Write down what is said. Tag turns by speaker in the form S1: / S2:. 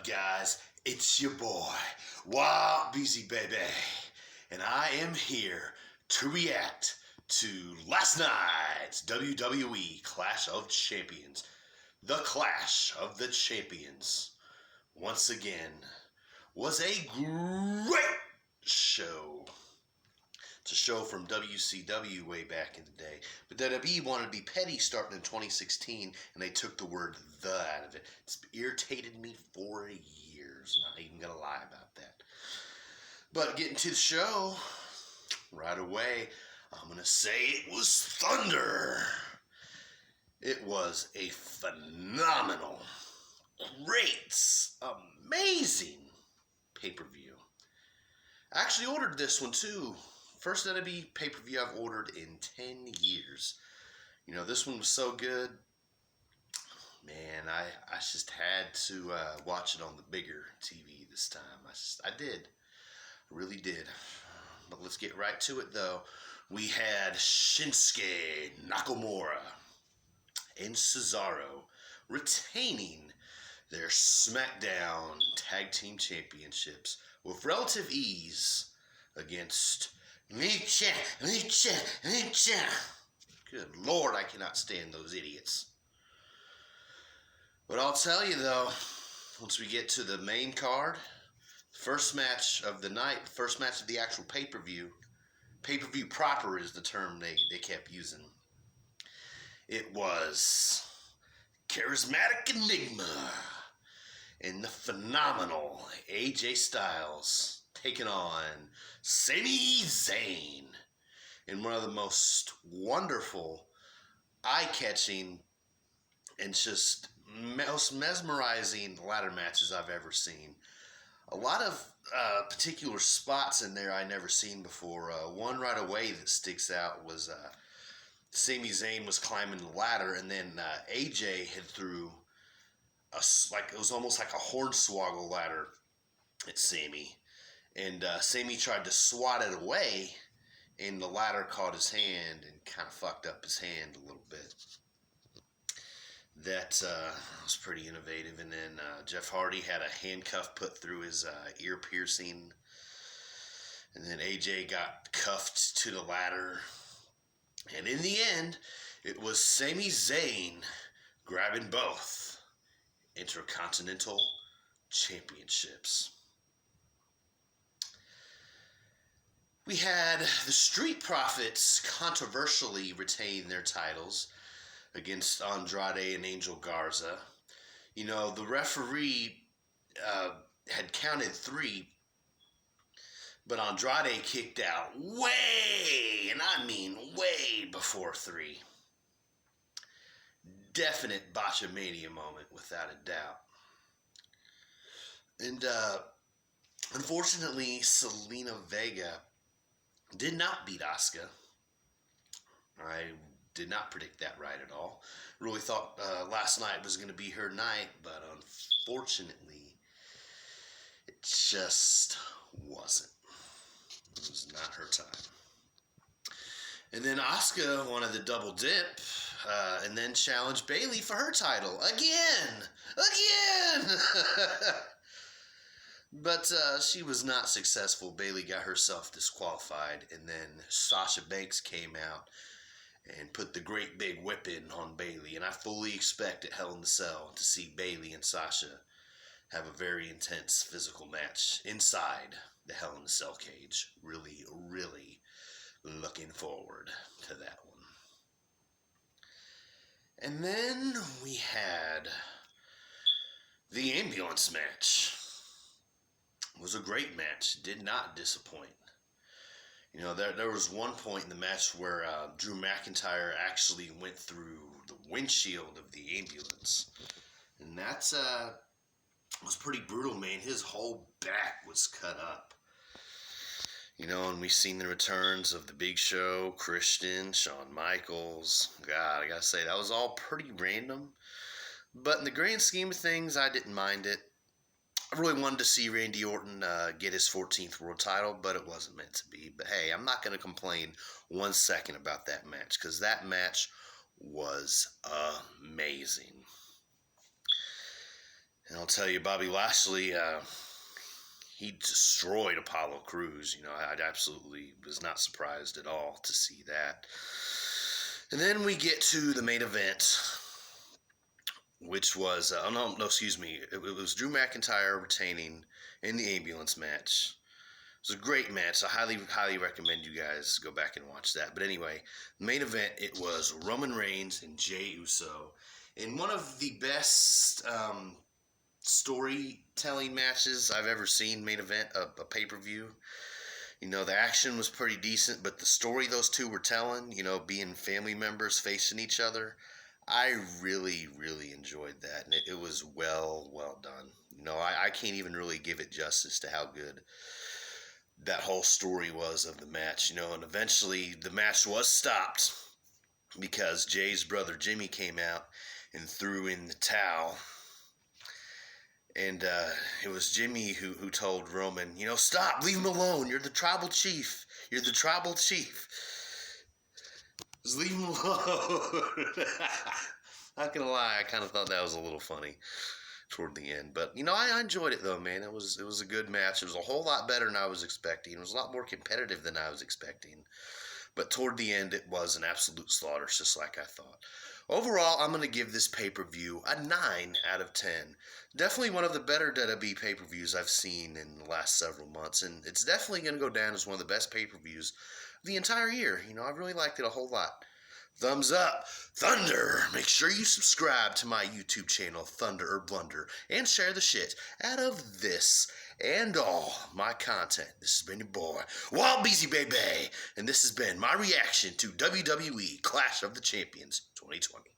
S1: up, guys? It's your boy, Wild Beezy Baby, and I am here to react to last night's WWE Clash of Champions. The Clash of the Champions, once again, was a great show. It's a show from WCW way back in the day. But WWE wanted to be petty starting in 2016, and they took the word "the" out of it. It's irritated me for years. Not even going to lie about that. But getting to the show, right away, I'm going to say it was thunder. It was a phenomenal, great, amazing pay-per-view. I actually ordered this one too. First WWE pay-per-view I've ordered in 10 years. You know, this one was so good. Man, I just had to watch it on the bigger TV this time. I did. I really did. But let's get right to it, though. We had Shinsuke Nakamura and Cesaro retaining their SmackDown Tag Team Championships with relative ease against Lucha. Good Lord, I cannot stand those idiots. But I'll tell you though, once we get to the main card, first match of the night, first match of the actual pay-per-view proper is the term they kept using. It was Charismatic Enigma and the phenomenal AJ Styles taking on Sami Zayn in one of the most wonderful, eye-catching, and just most mesmerizing ladder matches I've ever seen. A lot of particular spots in there I never seen before. One right away that sticks out was Sami Zayn was climbing the ladder, and then AJ had threw it was almost like a hornswoggle ladder at Sami. And Sami tried to swat it away, and the ladder caught his hand and kind of fucked up his hand a little bit. That was pretty innovative. And then Jeff Hardy had a handcuff put through his ear piercing. And then AJ got cuffed to the ladder. And in the end, it was Sami Zayn grabbing both Intercontinental Championships. We had the Street Profits controversially retain their titles against Andrade and Angel Garza. You know, the referee had counted 3, but Andrade kicked out way, and I mean way before 3. Definite botchamania moment, without a doubt. And unfortunately, Selena Vega did not beat Asuka. I did not predict that right at all. Really thought last night was going to be her night, but unfortunately, it just wasn't. It was not her time. And then Asuka wanted the double dip, and then challenged Bayley for her title again. But she was not successful. Bayley got herself disqualified, and then Sasha Banks came out and put the great big whipping on Bayley. And I fully expect at Hell in the Cell to see Bayley and Sasha have a very intense physical match inside the Hell in the Cell cage. Really, really looking forward to that one. And then we had the ambulance match. It was a great match. Did not disappoint. You know, there was one point in the match where Drew McIntyre actually went through the windshield of the ambulance. And that was pretty brutal, man. His whole back was cut up. You know, and we've seen the returns of the Big Show, Christian, Shawn Michaels. God, I gotta say, that was all pretty random. But in the grand scheme of things, I didn't mind it. I really wanted to see Randy Orton get his 14th world title, but it wasn't meant to be. But hey, I'm not going to complain 1 second about that match, because that match was amazing. And I'll tell you, Bobby Lashley, he destroyed Apollo Crews. I absolutely was not surprised at all to see that. And then we get to the main event, which was, no, excuse me. It was Drew McIntyre retaining in the ambulance match. It was a great match. I highly recommend you guys go back and watch that. But anyway, the main event, it was Roman Reigns and Jey Uso in one of the best storytelling matches I've ever seen. Main event, a pay-per-view. The action was pretty decent, but the story those two were telling, being family members facing each other, I really, really enjoyed that. And it was well done. I can't even really give it justice to how good that whole story was of the match, and eventually the match was stopped because Jay's brother Jimmy came out and threw in the towel. And it was Jimmy who told Roman, stop, leave him alone. You're the tribal chief. You're the tribal chief. Just leave him alone. Not gonna lie, I kind of thought that was a little funny toward the end. But, I enjoyed it, though, man. It was a good match. It was a whole lot better than I was expecting. It was a lot more competitive than I was expecting. But toward the end, it was an absolute slaughter, just like I thought. Overall, I'm going to give this pay-per-view a 9 out of 10. Definitely one of the better WWE pay-per-views I've seen in the last several months. And it's definitely going to go down as one of the best pay-per-views of the entire year. I really liked it a whole lot. Thumbs up, Thunder. Make sure you subscribe to my YouTube channel, Thunder or Blunder, and share the shit out of this and all my content. This has been your boy, Wild Beezy Baby, and this has been my reaction to WWE Clash of the Champions 2020.